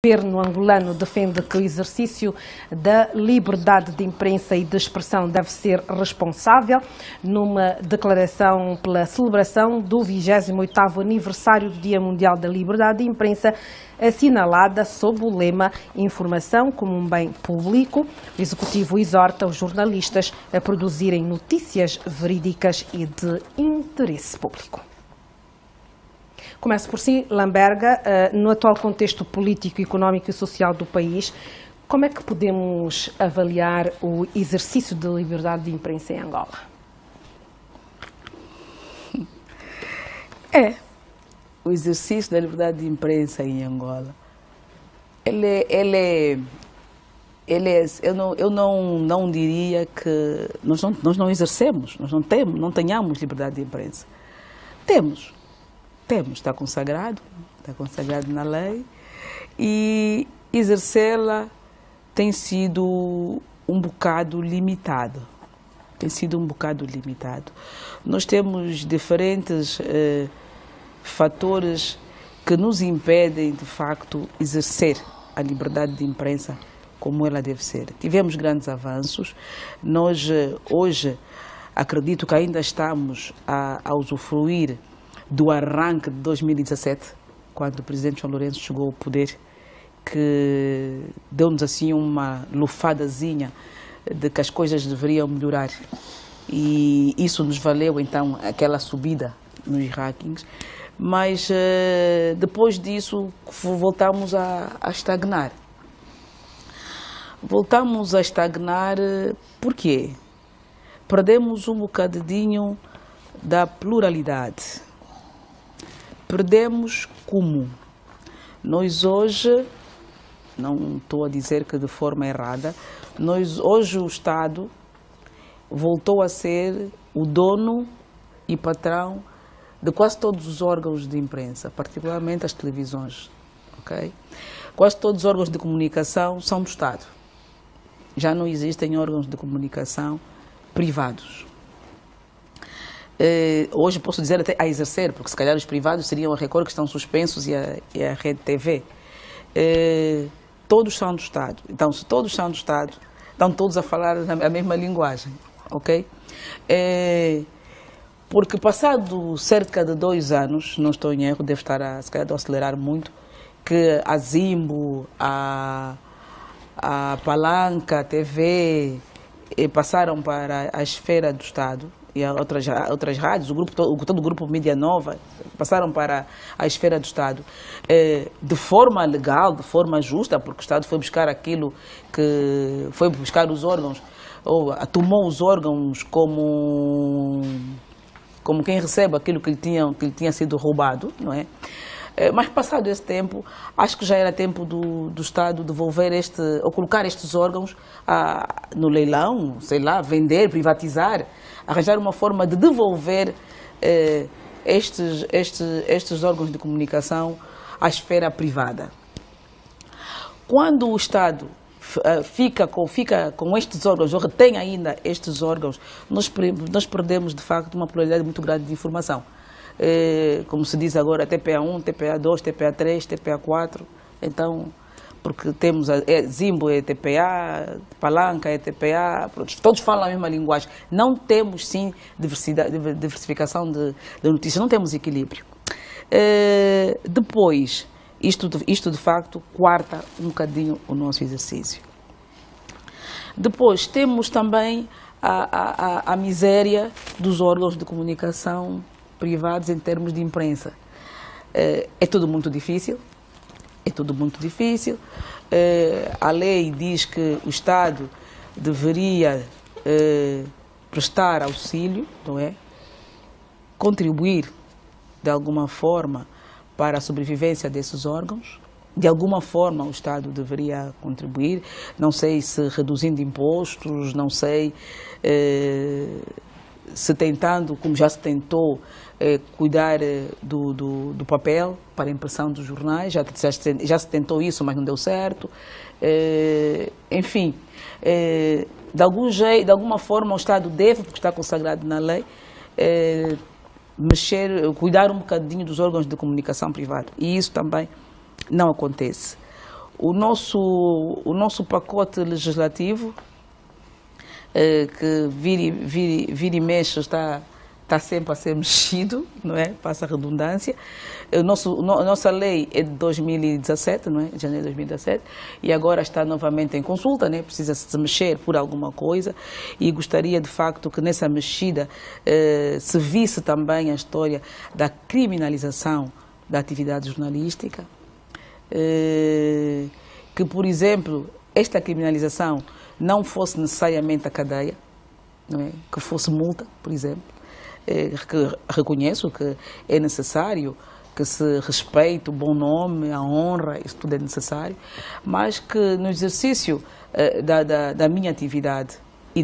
O governo angolano defende que o exercício da liberdade de imprensa e de expressão deve ser responsável. Numa declaração pela celebração do 28º aniversário do Dia Mundial da Liberdade de Imprensa, assinalada sob o lema Informação como um bem público, o Executivo exorta os jornalistas a produzirem notícias verídicas e de interesse público. Começo por si, Lamberga. No atual contexto político, económico e social do país, como é que podemos avaliar o exercício da liberdade de imprensa em Angola? O exercício da liberdade de imprensa em Angola, eu não diria que nós não exercemos, nós não tenhamos liberdade de imprensa. Temos, está consagrado na lei, e exercê-la tem sido um bocado limitado. Nós temos diferentes fatores que nos impedem, de facto, exercer a liberdade de imprensa como ela deve ser. Tivemos grandes avanços. Nós, hoje, acredito que ainda estamos a usufruir do arranque de 2017, quando o presidente João Lourenço chegou ao poder, que deu-nos assim uma lufadazinha de que as coisas deveriam melhorar. E isso nos valeu, então, aquela subida nos rankings. Mas, depois disso, voltamos a estagnar. Voltamos a estagnar por quê? Perdemos um bocadinho da pluralidade. Perdemos como? Nós hoje, não estou a dizer que de forma errada, hoje o Estado voltou a ser o dono e patrão de quase todos os órgãos de imprensa, particularmente as televisões. Okay? Quase todos os órgãos de comunicação são do Estado. Já não existem órgãos de comunicação privados. Hoje posso dizer até a exercer, porque se calhar os privados seriam a Record, que estão suspensos, e a Rede TV. Todos são do Estado. Então, se todos são do Estado, estão todos a falar a mesma linguagem. Ok? Porque passado cerca de 2 anos, não estou em erro, devo estar se calhar a acelerar muito, que a Zimbo, a Palanca, a TV, passaram para a esfera do Estado, e outras rádios, todo o grupo Mídia Nova, passaram para a esfera do Estado, de forma legal, de forma justa, porque o Estado foi buscar aquilo que foi buscar os órgãos, ou tomou os órgãos como quem recebe aquilo que lhe tinha sido roubado, não é? Mas passado esse tempo, acho que já era tempo do Estado devolver ou colocar estes órgãos no leilão, sei lá, vender, privatizar, arranjar uma forma de devolver estes órgãos de comunicação à esfera privada. Quando o Estado fica com estes órgãos, ou retém ainda estes órgãos, nós perdemos, de facto, uma pluralidade muito grande de informação. Como se diz agora, TPA1, TPA2, TPA3, TPA4, então, porque temos Zimbo é TPA, Palanca é TPA, todos falam a mesma linguagem. Não temos, sim, diversificação de notícias, não temos equilíbrio. Depois, isto de facto quarta um bocadinho o nosso exercício. Depois temos também a miséria dos órgãos de comunicação privados em termos de imprensa. É tudo muito difícil. A lei diz que o Estado deveria prestar auxílio, não é? Contribuir de alguma forma para a sobrevivência desses órgãos. De alguma forma o Estado deveria contribuir, não sei se reduzindo impostos, não sei se tentando, como já se tentou, cuidar do papel para a impressão dos jornais, já se tentou isso, mas não deu certo. Enfim, de algum jeito, de alguma forma o Estado deve, porque está consagrado na lei, cuidar um bocadinho dos órgãos de comunicação privado. E isso também não acontece. o nosso pacote legislativo, que vira e mexe, está sempre a ser mexido, não é? Passa a redundância. A nossa lei é de 2017, não é? De janeiro de 2017, e agora está novamente em consulta, né? Precisa se mexer por alguma coisa, e gostaria de facto que nessa mexida se visse também a história da criminalização da atividade jornalística, que, por exemplo, esta criminalização não fosse necessariamente a cadeia, não é? Que fosse multa, por exemplo. Que reconheço que é necessário que se respeite o bom nome, a honra, isso tudo é necessário, mas que no exercício da minha atividade e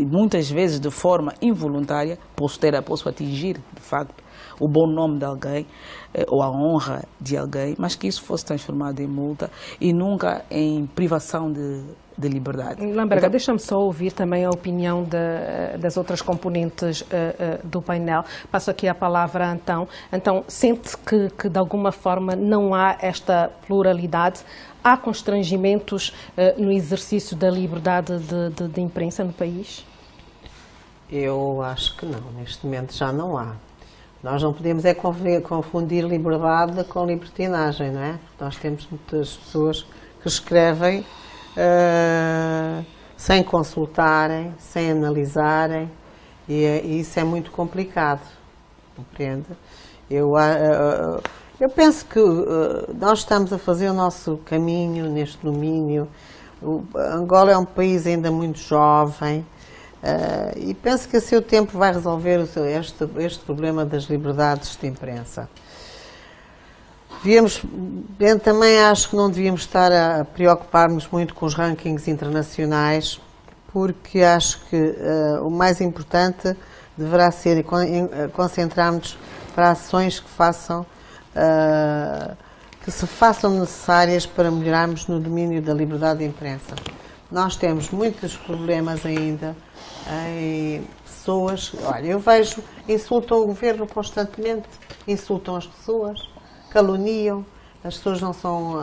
muitas vezes de forma involuntária posso atingir, de facto, o bom nome de alguém ou a honra de alguém, mas que isso fosse transformado em multa e nunca em privação de liberdade. Lamberga, deixa-me só ouvir também a opinião das outras componentes do painel. Passo aqui a palavra a Antão. Então, sente que de alguma forma não há esta pluralidade? Há constrangimentos no exercício da liberdade de imprensa no país? Eu acho que não, neste momento já não há. Nós não podemos confundir liberdade com libertinagem, não é? Nós temos muitas pessoas que escrevem sem consultarem, sem analisarem, e isso é muito complicado, compreende? Eu penso que nós estamos a fazer o nosso caminho neste domínio. Angola é um país ainda muito jovem, e penso que a seu tempo vai resolver este problema das liberdades de imprensa. Também acho que não devíamos estar a preocupar-nos muito com os rankings internacionais, porque acho que o mais importante deverá ser concentrarmos para ações que se façam necessárias para melhorarmos no domínio da liberdade de imprensa. Nós temos muitos problemas ainda em pessoas, olha, eu vejo, insultam o governo constantemente, insultam as pessoas, caluniam, as pessoas não são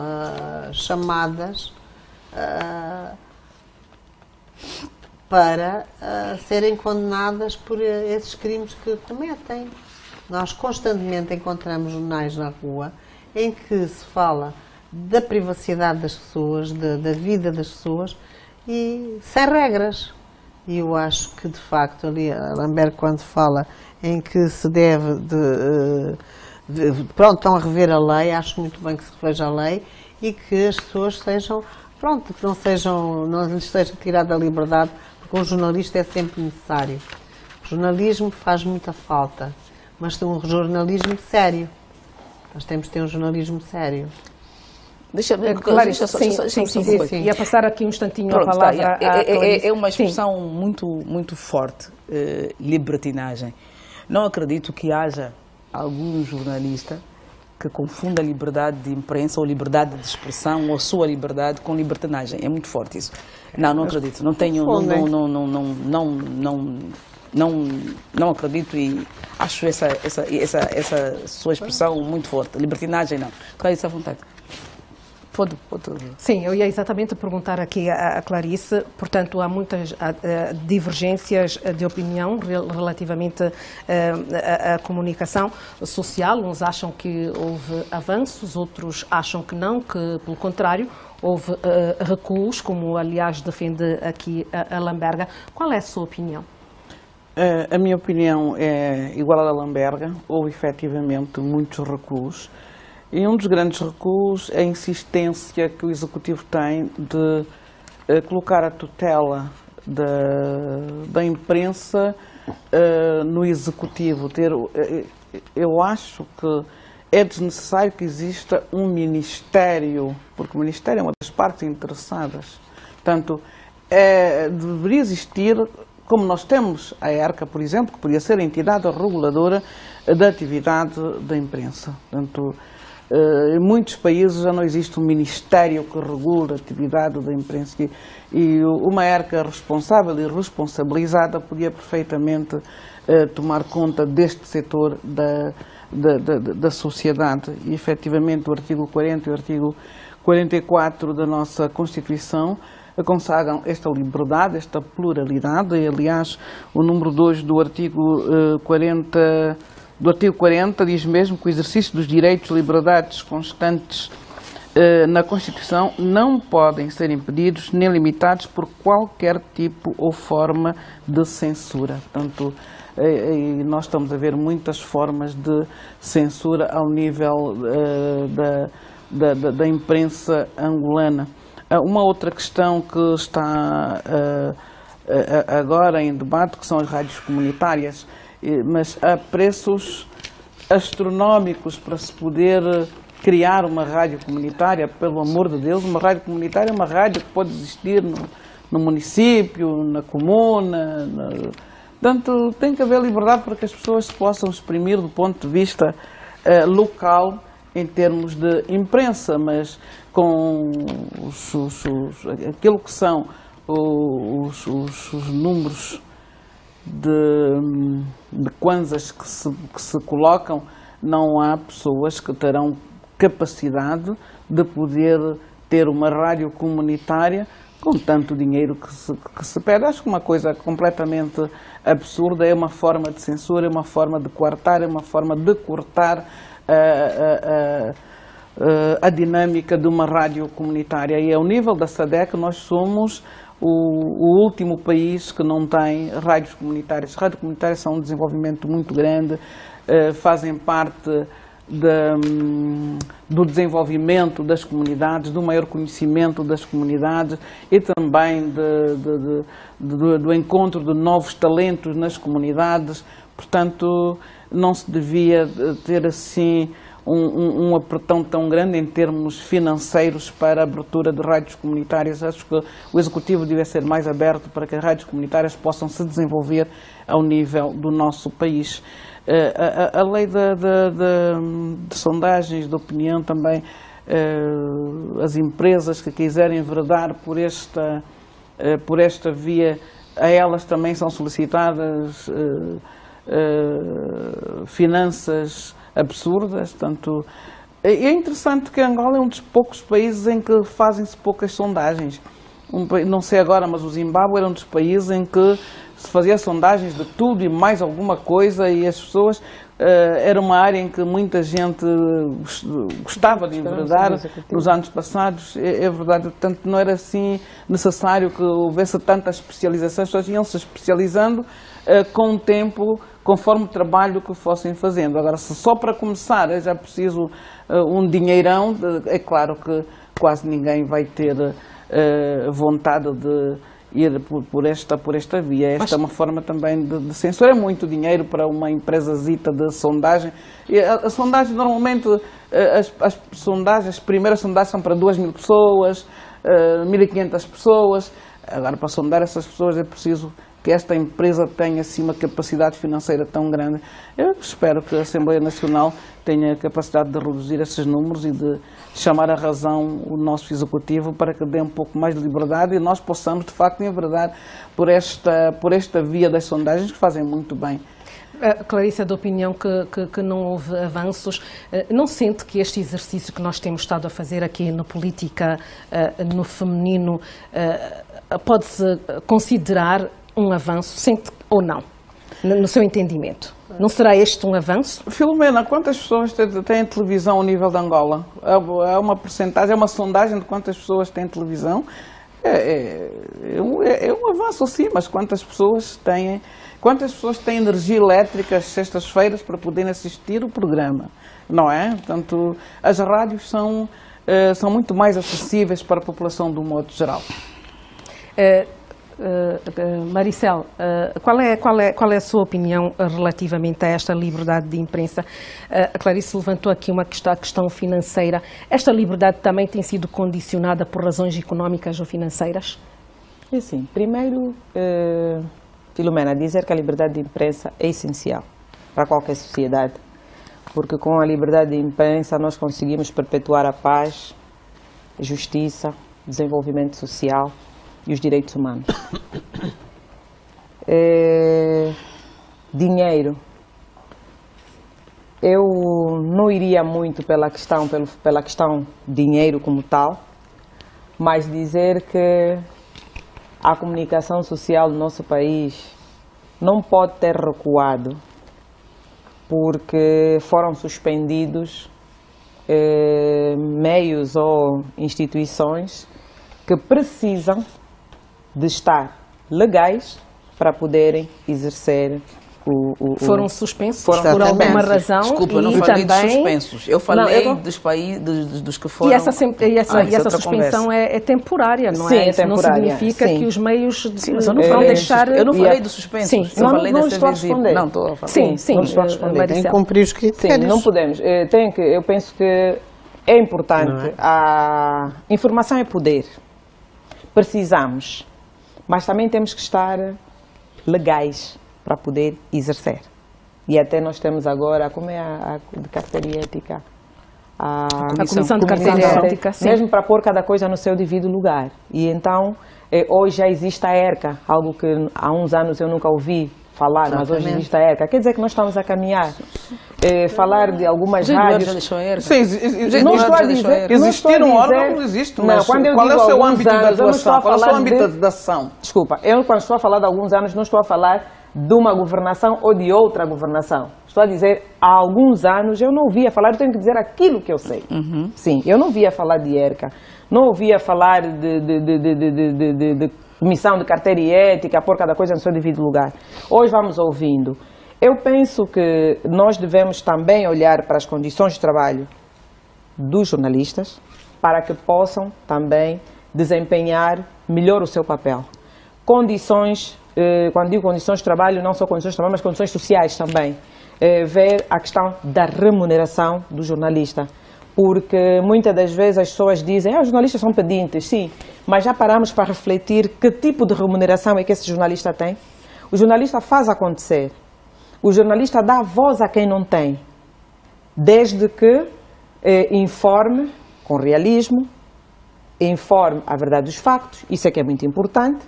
chamadas para serem condenadas por esses crimes que cometem. Nós constantemente encontramos jornais na rua em que se fala da privacidade das pessoas, da vida das pessoas, e sem regras. E eu acho que, de facto, ali a Lamberga, quando fala em que se deve pronto, estão a rever a lei, acho muito bem que se reveja a lei e que as pessoas sejam, pronto, que não lhes seja tirada a liberdade, porque um jornalista é sempre necessário. O jornalismo faz muita falta, mas tem um jornalismo sério. Nós temos de ter um jornalismo sério. Sim. Ia passar aqui um instantinho a palavra. É uma expressão muito forte, libertinagem. Não acredito que haja algum jornalista que confunda liberdade de imprensa ou liberdade de expressão ou sua liberdade com libertinagem. É muito forte isso. Não acredito. Não tenho, não acredito e acho essa sua expressão muito forte. Libertinagem não. Clarice, à vontade. Pode. Sim, eu ia exatamente perguntar aqui a Clarice, portanto há muitas divergências de opinião relativamente à comunicação social. Uns acham que houve avanços, outros acham que não, que pelo contrário houve recuos, como aliás defende aqui a Lamberga. Qual é a sua opinião? A minha opinião é igual à da Lamberga. Houve efetivamente muitos recuos. E um dos grandes recuos é a insistência que o Executivo tem de colocar a tutela da imprensa no Executivo. Eu acho que é desnecessário que exista um Ministério, porque o Ministério é uma das partes interessadas. Portanto, deveria existir, como nós temos a ERCA, por exemplo, que poderia ser a entidade reguladora da atividade da imprensa. Portanto, em muitos países já não existe um ministério que regule a atividade da imprensa e uma ERCA responsável e responsabilizada podia perfeitamente tomar conta deste setor da sociedade. E efetivamente o artigo 40 e o artigo 44 da nossa Constituição consagram esta liberdade, esta pluralidade, e aliás o número 2 do artigo 40 diz mesmo que o exercício dos direitos e liberdades constantes na Constituição não podem ser impedidos nem limitados por qualquer tipo ou forma de censura. Portanto, nós estamos a ver muitas formas de censura ao nível da imprensa angolana. Uma outra questão que está agora em debate, que são as rádios comunitárias, mas há preços astronómicos para se poder criar uma rádio comunitária. Pelo amor de Deus, uma rádio comunitária é uma rádio que pode existir no município, na comuna. Portanto, tem que haver liberdade para que as pessoas se possam exprimir do ponto de vista local em termos de imprensa, mas com aquilo que são os números de kwanzas que se colocam, não há pessoas que terão capacidade de poder ter uma rádio comunitária com tanto dinheiro que se pede. Acho que uma coisa completamente absurda, é uma forma de censura, é uma forma de coartar, é uma forma de cortar a dinâmica de uma rádio comunitária. E ao nível da SADC nós somos o último país que não tem rádios comunitárias. As rádios comunitárias são um desenvolvimento muito grande, fazem parte do desenvolvimento das comunidades, do maior conhecimento das comunidades e também do encontro de novos talentos nas comunidades. Portanto, não se devia ter assim um apertão tão grande em termos financeiros para a abertura de rádios comunitárias. Acho que o Executivo devia ser mais aberto para que as rádios comunitárias possam se desenvolver ao nível do nosso país. A lei de sondagens de opinião também, as empresas que quiserem enveredar por esta via, a elas também são solicitadas finanças absurdas. Portanto, é interessante que Angola é um dos poucos países em que fazem-se poucas sondagens. Não sei agora, mas o Zimbábue era um dos países em que se fazia sondagens de tudo e mais alguma coisa, e as pessoas, era uma área em que muita gente gostava de enveredar nos anos passados, é verdade. Portanto, não era assim necessário que houvesse tanta especialização, as pessoas iam-se especializando com o tempo, conforme o trabalho que fossem fazendo. Agora, se só para começar é já preciso um dinheirão, é claro que quase ninguém vai ter vontade de ir por esta via. Esta é uma forma também de censura. É muito dinheiro para uma empresazita de sondagem. E a sondagem, normalmente, as primeiras sondagens são para 2.000 pessoas, 1.500 pessoas. Agora, para sondar essas pessoas é preciso que esta empresa tenha assim uma capacidade financeira tão grande. Eu espero que a Assembleia Nacional tenha a capacidade de reduzir esses números e de chamar à razão o nosso Executivo para que dê um pouco mais de liberdade e nós possamos, de facto, enveredar por esta via das sondagens, que fazem muito bem. Clarice, é da opinião que não houve avanços. Não sente que este exercício que nós temos estado a fazer aqui na política, no feminino, pode-se considerar um avanço, sente ou não, no seu entendimento? Não será este um avanço? Filomena, quantas pessoas têm televisão ao nível de Angola? Há uma percentagem, é uma sondagem de quantas pessoas têm televisão? É um avanço, sim, mas quantas pessoas têm energia elétrica às sextas-feiras para poderem assistir o programa? Não é? Portanto, as rádios são muito mais acessíveis para a população do modo geral. Maricel, qual é a sua opinião relativamente a esta liberdade de imprensa? A Clarice levantou aqui a questão financeira. Esta liberdade também tem sido condicionada por razões económicas ou financeiras? É sim. Primeiro, Filomena, dizer que a liberdade de imprensa é essencial para qualquer sociedade, porque com a liberdade de imprensa nós conseguimos perpetuar a paz, a justiça, desenvolvimento social e os direitos humanos. Dinheiro eu não iria muito pela questão dinheiro como tal, mas dizer que a comunicação social do nosso país não pode ter recuado porque foram suspendidos meios ou instituições que precisam de estar legais para poderem exercer foram suspensos Foram por alguma razão. Desculpa, eu não e falei também... dos suspensos. Eu falei Não, dos países dos que foram... E essa suspensão conversa. é temporária, não Sim, é? é Isso não temporária, significa sim. que os meios Mas eu não vão falei, deixar... eu não falei E dos suspensos. Sim. Eu falei Não da estou a CVV. responder. Não, estou a falar. Sim, sim, não estou a responder. Tem que Maricel. cumprir os Sim, critérios. não podemos. Eu penso que é importante. A informação é poder. Precisamos, mas também temos que estar legais para poder exercer. E até nós temos agora, como é a de carteira ética? A Comissão de Carteira Ética, sim. mesmo para pôr cada coisa no seu devido lugar. E então, hoje já existe a ERCA, algo que há uns anos eu nunca ouvi falar, mas hoje Exatamente. existe a ERCA. Quer dizer que nós estamos a caminhar. Falar de algumas Eduardo já rádios... deixou a ERCA. Sim, Não estou a já deixou dizer... a ERCA. não estou a existir um órgão dizer- não existe, Não, mas quando eu qual é o digo seu alguns âmbito de anos, eu não estou atuação? a Qual é o seu falar âmbito de- de ação? Desculpa, eu quando estou a falar de alguns anos, não estou a falar de uma governação ou de outra governação. Estou a dizer, há alguns anos eu não ouvia falar, eu tenho que dizer aquilo que eu sei. Sim, eu não ouvia falar de ERCA, não ouvia falar de comissão de carteira e ética, pôr cada coisa no seu devido lugar. Hoje vamos ouvindo. Eu penso que nós devemos também olhar para as condições de trabalho dos jornalistas para que possam também desempenhar melhor o seu papel. Condições, quando digo condições de trabalho, não só condições de trabalho, mas condições sociais também. Ver a questão da remuneração do jornalista. Porque muitas das vezes as pessoas dizem, os jornalistas são pedintes, sim, mas já paramos para refletir que tipo de remuneração é que esse jornalista tem? O jornalista faz acontecer. O jornalista dá voz a quem não tem, desde que informe com realismo, informe a verdade dos factos, isso é que é muito importante,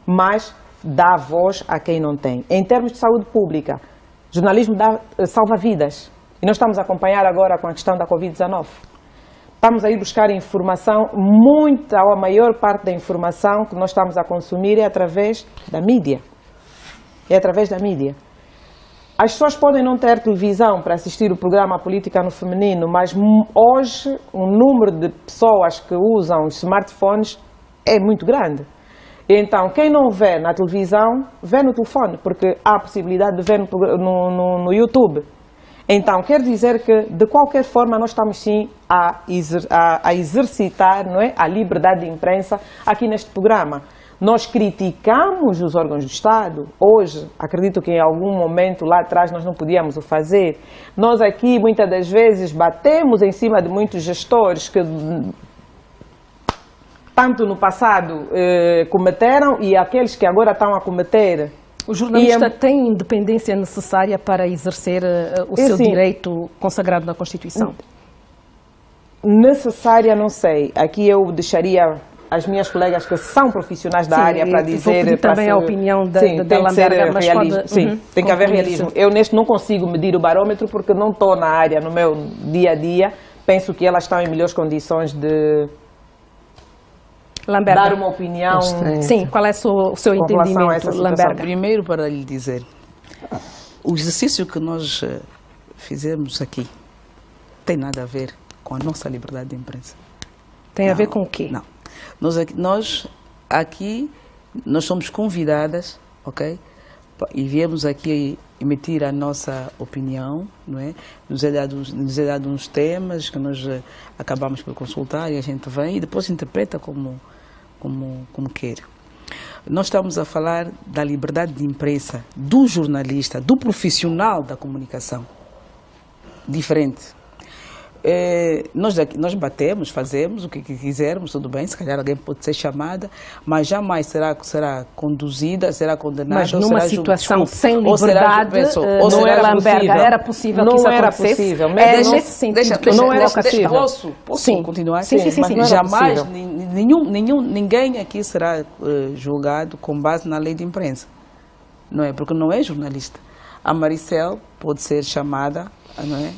mas dá voz a quem não tem. Em termos de saúde pública, o jornalismo salva vidas. E nós estamos a acompanhar agora com a questão da Covid-19. Estamos a ir buscar informação, a maior parte da informação que nós estamos a consumir é através da mídia. É através da mídia. As pessoas podem não ter televisão para assistir o programa Política no Feminino, mas hoje o número de pessoas que usam os smartphones é muito grande. Então, quem não vê na televisão, vê no telefone, porque há a possibilidade de ver no YouTube. Então, quer dizer que, de qualquer forma, nós estamos sim a exercitar, não é, a liberdade de imprensa aqui neste programa. Nós criticamos os órgãos do Estado. Hoje, acredito que em algum momento lá atrás nós não podíamos o fazer. Nós aqui, muitas das vezes, batemos em cima de muitos gestores que, tanto no passado, cometeram e aqueles que agora estão a cometer. O jornalista tem independência necessária para exercer o seu sim. direito consagrado na Constituição? Necessária, não sei. Aqui eu deixaria as minhas colegas que são profissionais da área para dizer... Vou pedir também a opinião da Lamberga, mas pode... Sim, tem que haver realismo. Eu neste não consigo medir o barômetro porque não estou na área, no meu dia a dia. Penso que elas estão em melhores condições de Lamberga. dar uma opinião. Sim, qual é o seu Com relação a essa entendimento, situação? Lamberga? Primeiro, para lhe dizer, o exercício que nós fizemos aqui tem nada a ver com a nossa liberdade de imprensa. Tem a ver com o quê? Não. Nós aqui somos convidadas, ok? E viemos aqui emitir a nossa opinião, não é? Nos é dado uns temas que nós acabamos por consultar e a gente vem e depois interpreta como quer. Nós estamos a falar da liberdade de imprensa do jornalista, do profissional da comunicação. Diferente. Nós batemos, fazemos o que quisermos, tudo bem, se calhar alguém pode ser chamada, mas jamais será conduzida, será condenada. Mas ou numa será situação sem ou será liberdade, não era Lamberga, possível. era possível Não que isso era acontecesse? possível. Nesse sentido que Não coloca era a questão. Posso Sim. continuar? Sim, mas não era Jamais possível. ninguém aqui será julgado com base na lei de imprensa. Não é? Porque não é jornalista. A Maricel pode ser chamada não é,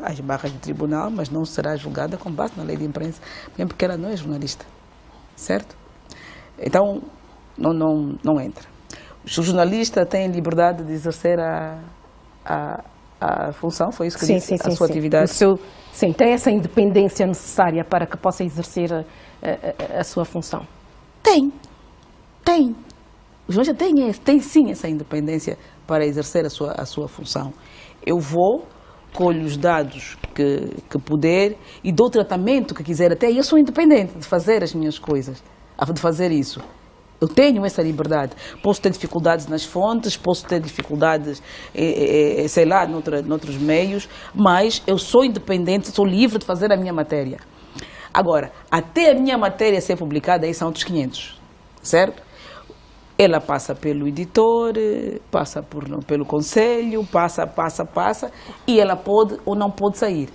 as barras do tribunal, mas não será julgada com base na lei de imprensa, mesmo porque ela não é jornalista, certo? Então, não entra. O jornalista tem liberdade de exercer a função, foi isso que disse? A sua atividade? Sim, tem essa independência necessária para que possa exercer a sua função? Tem. O jornalista tem sim essa independência para exercer a sua função. Eu colho os dados que puder e dou o tratamento que quiser, até eu sou independente de fazer as minhas coisas, de fazer isso. Eu tenho essa liberdade. Posso ter dificuldades nas fontes, posso ter dificuldades, sei lá, noutros meios, mas eu sou independente, sou livre de fazer a minha matéria. Agora, até a minha matéria ser publicada, aí são outros 500, certo? Ela passa pelo editor, passa pelo conselho, passa, e ela pode ou não pode sair.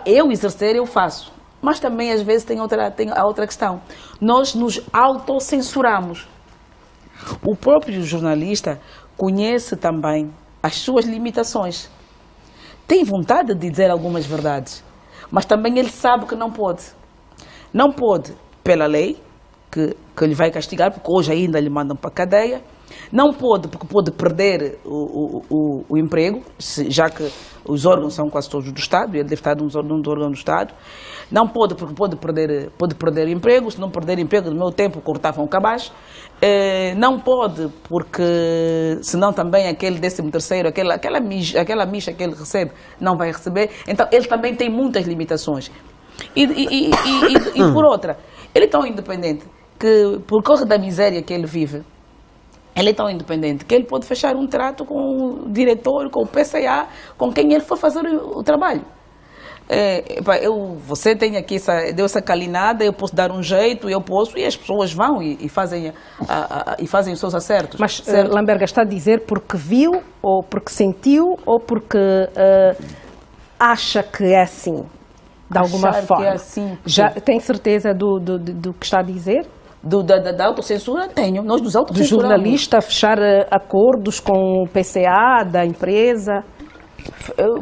Eu exercer, eu faço. Mas também, às vezes, tem a outra questão. Nós nos autocensuramos. O próprio jornalista conhece também as suas limitações. Tem vontade de dizer algumas verdades, mas também ele sabe que não pode. Não pode pela lei, que lhe vai castigar, porque hoje ainda lhe mandam para a cadeia. Não pode, porque pode perder o emprego, já que os órgãos são quase todos do Estado, e ele deve estar num órgão do Estado. Não pode, porque pode perder o emprego. Se não perder o emprego, no meu tempo cortavam o cabaz. Não pode, porque senão também aquele 13º, aquela micha que ele recebe, não vai receber. Então, ele também tem muitas limitações. E por outra, ele é tão independente que, por causa da miséria que ele vive, ele é tão independente que ele pode fechar um trato com o diretor, com o PCA, com quem ele for fazer o trabalho. Você tem aqui deu essa calinada, eu posso dar um jeito, e as pessoas vão e fazem os seus acertos. Mas Lamberga está a dizer porque viu, ou porque sentiu, ou porque acha que é assim, de alguma forma? Que é assim, já tem certeza do que está a dizer? Da autocensura tenho, nós nos autocensuramos. Do jornalista fechar acordos com o PCA da empresa?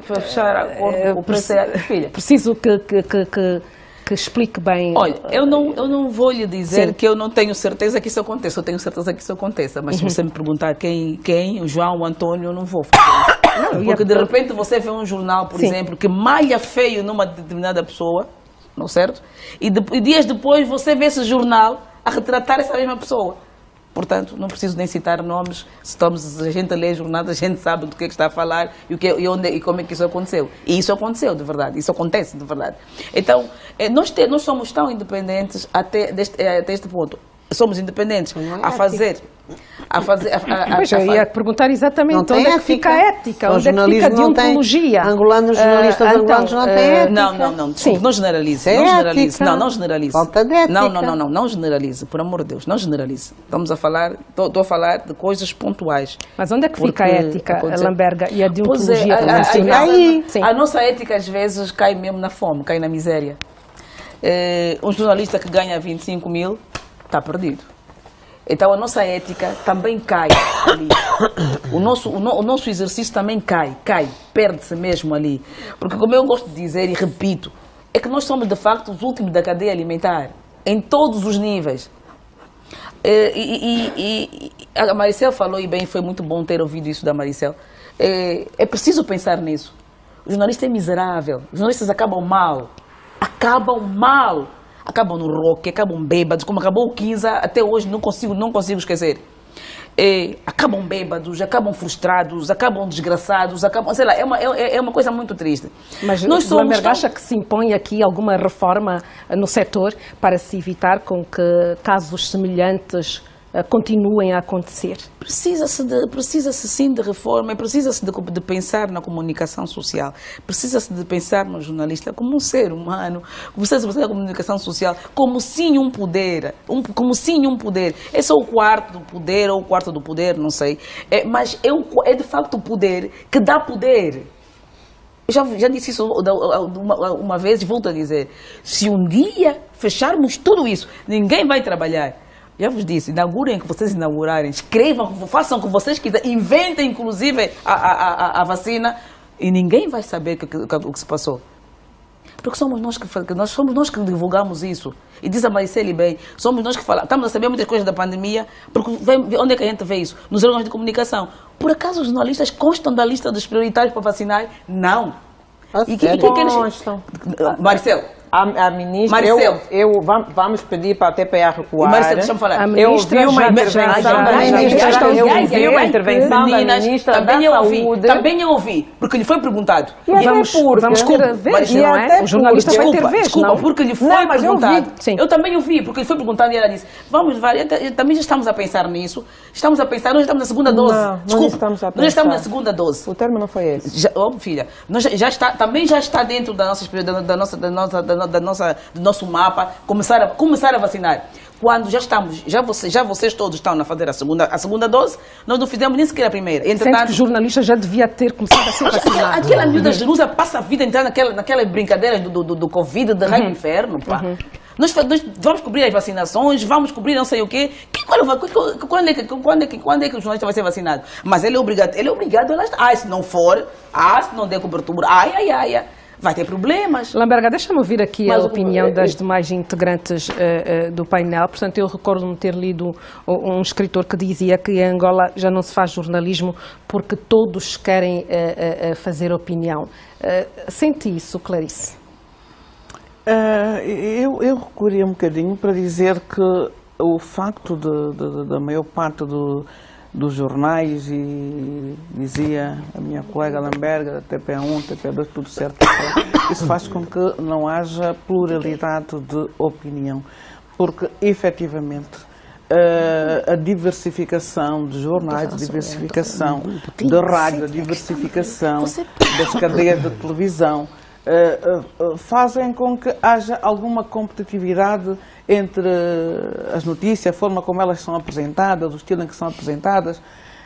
Fechar acordo com o PCA, filha. Preciso que explique bem. Olha, eu não vou lhe dizer que eu não tenho certeza que isso aconteça, eu tenho certeza que isso aconteça, mas se você me perguntar quem, o João, o Antônio, eu não vou fazer isso. Porque de repente você vê um jornal, por exemplo, que malha feio numa determinada pessoa, não é certo? E dias depois você vê esse jornal a retratar essa mesma pessoa. Portanto, não preciso nem citar nomes. Se a gente lê jornais, a gente sabe do que está a falar e como é que isso aconteceu. E isso aconteceu de verdade, isso acontece de verdade. Então, nós somos tão independentes até este ponto. Somos independentes a fazer. Mas eu ia perguntar exatamente onde é que fica a ética, onde é que fica a deontologia. Angolanos, jornalistas angolanos não têm ética. Não, não generalize. Não generalize. Falta de ética. Não generalize, por amor de Deus, não generalize. Estou a falar de coisas pontuais. Mas onde é que fica a ética, Lamberga, e a deontologia profissional? A nossa ética às vezes cai mesmo na fome, cai na miséria. Um jornalista que ganha 25 mil está perdido. Então a nossa ética também cai ali. O nosso exercício também cai, perde-se mesmo ali. Porque, como eu gosto de dizer e repito, é que nós somos de facto os últimos da cadeia alimentar, em todos os níveis. A Maricel falou, e bem, foi muito bom ter ouvido isso da Maricel. É preciso pensar nisso. O jornalista é miserável, os jornalistas acabam mal. Acabam no rock, acabam bêbados, como acabou o 15, até hoje não consigo esquecer. Acabam bêbados, acabam frustrados, acabam desgraçados, sei lá, é uma coisa muito triste. Mas Lamberga acha que se impõe aqui alguma reforma no setor para se evitar com que casos semelhantes continuem a acontecer? Precisa-se sim de reforma, precisa-se de pensar na comunicação social, precisa-se de pensar no jornalista como um ser humano, precisa-se pensar na comunicação social como sim um poder, é só o quarto do poder ou o quarto do poder, não sei, mas é de facto o poder que dá poder. Eu já disse isso uma vez e volto a dizer, se um dia fecharmos tudo isso, ninguém vai trabalhar. Já vos disse, inaugurem o que vocês inaugurarem, escrevam, façam o que vocês quiserem, inventem inclusive a vacina e ninguém vai saber o que se passou. Porque somos nós que divulgamos isso. E diz a Maricele bem, somos nós que falamos. Estamos a saber muitas coisas da pandemia, porque onde é que a gente vê isso? Nos órgãos de comunicação. Por acaso os jornalistas constam da lista dos prioritários para vacinar? Não. E que eles... Maricele. A ministra, vamos pedir para a TPA recuar. Maricele, deixa-me falar. Eu ouvi uma intervenção da ministra da Saúde. Também eu ouvi, porque lhe foi perguntado. Vamos ter vez, não é? O jornalista vai ter vez, não? Porque lhe foi perguntado. Eu também ouvi, porque lhe foi perguntado e ela disse, também já estamos a pensar nisso. Estamos a pensar, nós estamos na segunda dose. Desculpa, nós estamos na segunda dose. O termo não foi esse. Filha, também já está dentro do nosso mapa começar a vacinar. Quando vocês todos estão a fazer a segunda dose, nós não fizemos nem sequer a primeira. Sente que o jornalista já devia ter começado a ser vacinado. Aquela miúda Jerusa passa a vida entrando naquelas brincadeiras do Covid, de raio inferno, pá. Nós vamos cobrir as vacinações, vamos cobrir não sei o quê. Quando é que o jornalista vai ser vacinado? Mas ele é obrigado a lá estar. Se não for, se não der cobertura, vai ter problemas. Lamberga, deixa-me ouvir aqui a opinião das demais integrantes do painel. Portanto, eu recordo-me ter lido um escritor que dizia que em Angola já não se faz jornalismo porque todos querem fazer opinião. Sente isso, Clarice? Eu recorria um bocadinho para dizer que o facto da maior parte dos jornais, e dizia a minha colega Lamberga, TP1, TP2, tudo certo, isso faz com que não haja pluralidade de opinião, porque efetivamente a diversificação de jornais, a diversificação de rádio, a diversificação das cadeias de televisão fazem com que haja alguma competitividade entre as notícias, a forma como elas são apresentadas, o estilo em que são apresentadas,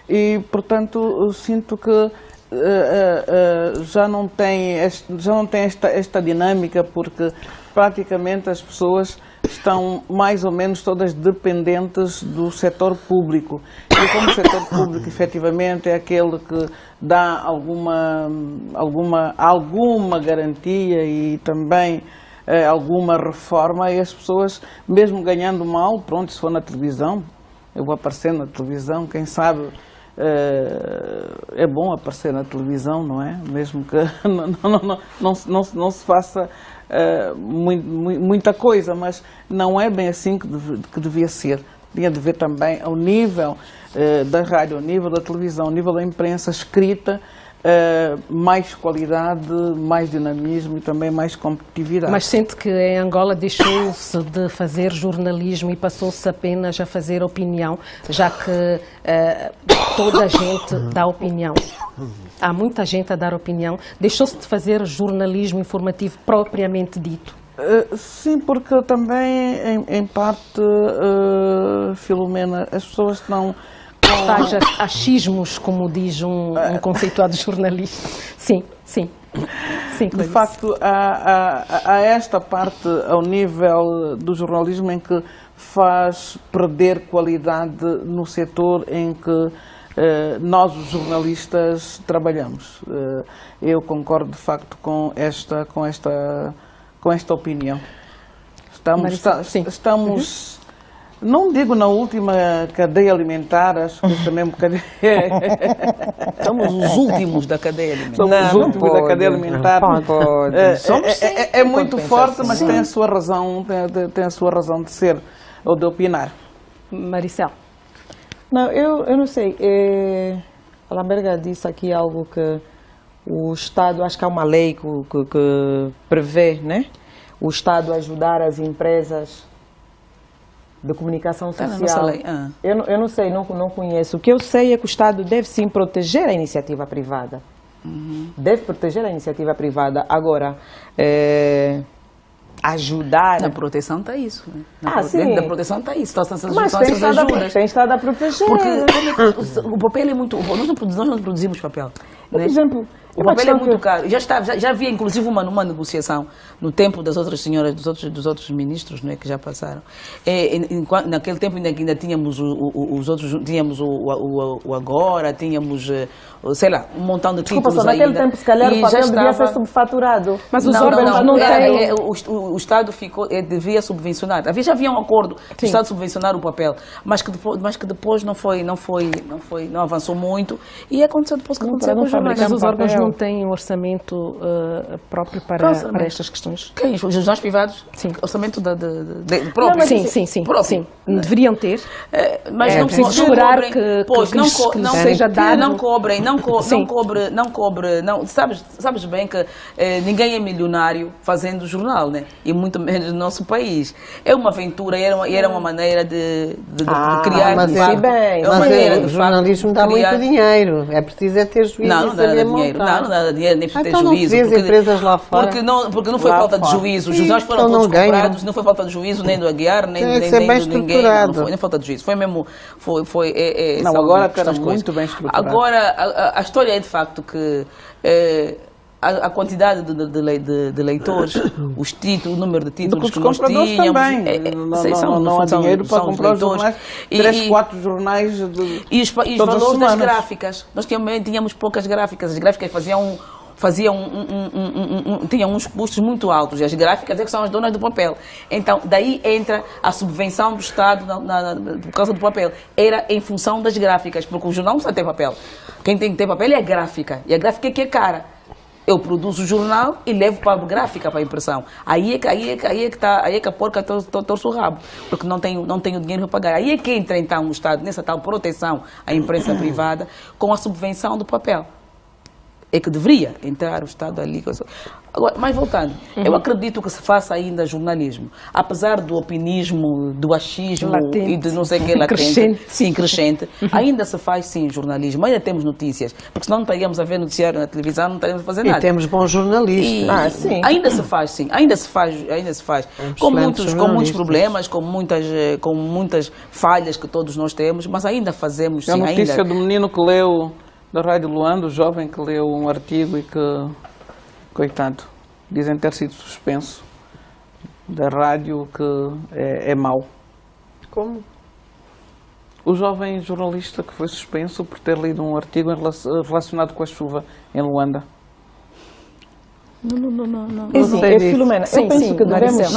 e portanto sinto que já não tem esta dinâmica, porque praticamente as pessoas estão mais ou menos todas dependentes do setor público. E como o setor público efetivamente é aquele que dá alguma garantia e também alguma reforma, e as pessoas, mesmo ganhando mal, pronto, se for na televisão, eu vou aparecer na televisão, quem sabe é bom aparecer na televisão, não é? Mesmo que não se faça muita coisa, mas não é bem assim que devia ser. Devia de ver também ao nível da rádio, ao nível da televisão, ao nível da imprensa escrita, mais qualidade, mais dinamismo e também mais competitividade. Mas sente que em Angola deixou-se de fazer jornalismo e passou-se apenas a fazer opinião, já que toda a gente dá opinião. Há muita gente a dar opinião. Deixou-se de fazer jornalismo informativo propriamente dito. Sim, porque também, em parte, Filomena, as pessoas estão... Tais achismos, como diz um conceituado jornalista. Sim. De facto, há esta parte ao nível do jornalismo em que faz perder qualidade no setor em que nós, os jornalistas, trabalhamos. Eu concordo, de facto, com esta opinião. Estamos não digo na última cadeia alimentar, acho que também é um bocadinho... Somos os últimos da cadeia alimentar. Somos os últimos da cadeia alimentar. É muito forte, mas tem a sua razão, tem a sua razão de ser ou de opinar. Maricel. Não, eu não sei. A Lamberga disse aqui algo que o Estado, acho que há uma lei que prevê, né? O Estado ajudar as empresas de comunicação social. Eu não sei, não conheço. O que eu sei é que o Estado deve sim proteger a iniciativa privada. Deve proteger a iniciativa privada. Agora, ajudar... Na proteção está isso. Né? Sim. Na proteção está isso. Mas tem estado a proteger. Porque o papel é muito... Nós não produzimos papel. Por exemplo, O papel é muito caro. Já havia inclusive uma negociação no tempo das outras senhoras, dos outros ministros, não é, que já passaram. Naquele tempo ainda tínhamos os outros, tínhamos o Agora, tínhamos, sei lá, um montão de títulos ainda. Naquele tempo, se calhar, o papel devia ser subfaturado. Mas os órgãos não têm... O Estado devia subvencionar. Já havia um acordo do Estado subvencionar o papel, mas que depois não avançou muito e aconteceu depois que aconteceu com os jornais. Mas os órgãos não têm um orçamento próprio para estas questões? Quem? Os jornais privados? Sim. Orçamento próprio? Sim. Deveriam ter. Mas não esperar que seja dado. Não cobrem. Sabes bem que ninguém é milionário fazendo jornal, né? E muito menos no nosso país. É uma aventura e era uma maneira de criar. Mas o jornalismo dá muito dinheiro. É preciso ter juízo. Não dá dinheiro. Não dá dinheiro, nem precisa ter juízo. Porque empresas lá fora. Porque não foi falta de juízo. Os jornais foram todos comprados, não foi falta de juízo nem do Aguiar, nem de ninguém. Não foi falta de juízo. Foi mesmo. Agora está muito bem estruturado. Agora, a história é de facto que a quantidade de leitores, os títulos, o número de títulos que nós tínhamos... Também. Não há dinheiro para comprar os jornais. 3, 4 jornais e os valores das gráficas. Nós tínhamos poucas gráficas. As gráficas tinham uns custos muito altos. E as gráficas é que são as donas do papel. Então, daí entra a subvenção do Estado por causa do papel. Era em função das gráficas, porque o jornal não precisa ter papel. Quem tem que ter papel é a gráfica. E a gráfica é que é cara. Eu produzo o jornal e levo para a gráfica, para a impressão. Aí é que a porca torce o rabo, porque não tenho dinheiro para pagar. Aí é que entra então o Estado nessa tal proteção à imprensa privada com a subvenção do papel. É que deveria entrar o Estado ali. Agora, mas voltando, eu acredito que se faça ainda jornalismo, apesar do opinismo, do achismo latente. E de não sei o que latente. Sim, crescente. Ainda se faz sim jornalismo, ainda temos notícias, porque senão não estaríamos a ver noticiário na televisão, não estaríamos a fazer nada. E temos bons jornalistas. Sim. Ainda se faz, sim, ainda se faz. Com muitos problemas, com muitas falhas que todos nós temos, mas ainda fazemos, sim. A notícia do menino que leu da Rádio Luanda, o jovem que leu um artigo e que, coitado, dizem ter sido suspenso da rádio, que é mau. Como? O jovem jornalista que foi suspenso por ter lido um artigo relacionado com a chuva em Luanda. Não. Filomena, eu penso que devemos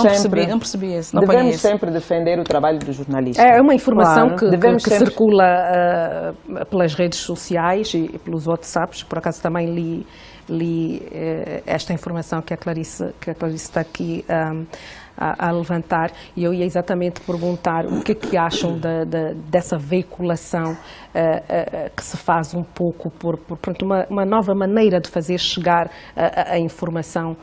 sempre defender o trabalho do jornalista. É uma informação que circula pelas redes sociais e pelos WhatsApps. Por acaso também li esta informação que a Clarice está aqui a levantar, e eu ia exatamente perguntar o que acham dessa veiculação que se faz um pouco por uma nova maneira de fazer chegar a informação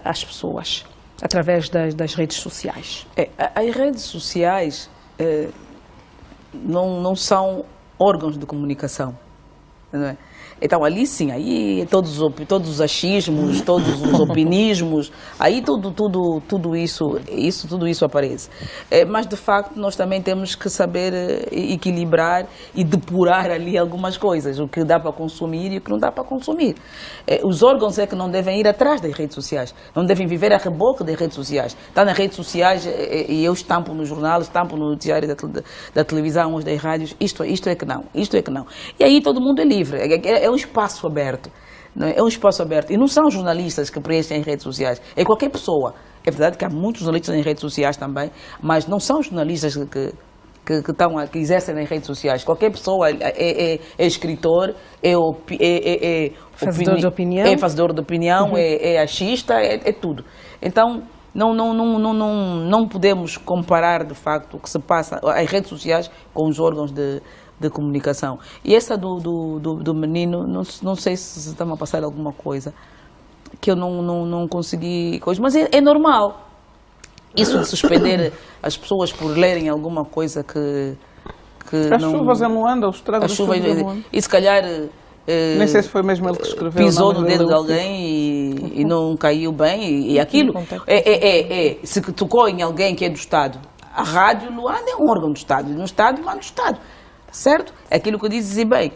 às pessoas, através das redes sociais. As redes sociais não são órgãos de comunicação, não é? Então, ali sim, aí todos os achismos, todos os opinismos, aí tudo isso aparece. Mas, de facto, nós também temos que saber equilibrar e depurar ali algumas coisas, o que dá para consumir e o que não dá para consumir. Os órgãos é que não devem ir atrás das redes sociais, não devem viver a reboque das redes sociais. Está nas redes sociais e eu estampo no jornal, estampo no noticiário da televisão, ou das rádios, isto é que não. E aí todo mundo é livre. É um espaço aberto, não é? É um espaço aberto. E não são jornalistas que preenchem as redes sociais, é qualquer pessoa. É verdade que há muitos jornalistas em redes sociais também, mas não são jornalistas que exercem nas redes sociais. Qualquer pessoa é escritor, fazedor de opinião, é achista, é tudo. Então, não podemos comparar, de facto, o que se passa as redes sociais com os órgãos de comunicação. E essa do menino, não sei se está a passar alguma coisa que eu não consegui, mas é normal. Isso de suspender as pessoas por lerem alguma coisa que as chuvas em Luanda, os estragos das chuvas em Luanda. E se calhar nem sei se foi mesmo ele que escreveu. Pisou no dedo de alguém e não caiu bem. E aquilo se tocou em alguém que é do Estado. A Rádio Luanda é um órgão do Estado. No Estado, manda o Estado. Certo? É aquilo que eu disse bem.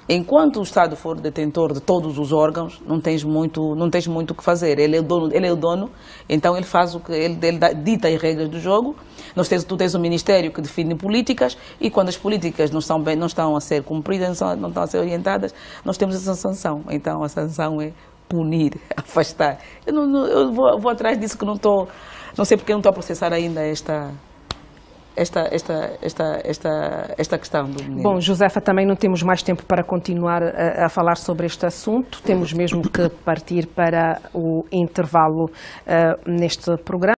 Enquanto o Estado for detentor de todos os órgãos, não tens muito o que fazer. Ele é o dono, então ele faz o que ele dita as regras do jogo. Tu tens um ministério que define políticas e quando as políticas não estão a ser cumpridas, não estão a ser orientadas, nós temos essa sanção. Então a sanção é punir, afastar. Eu vou atrás disso que não sei porque não estou a processar ainda esta questão do menino. Bom, Josefa, também não temos mais tempo para continuar a falar sobre este assunto. Temos mesmo que partir para o intervalo neste programa.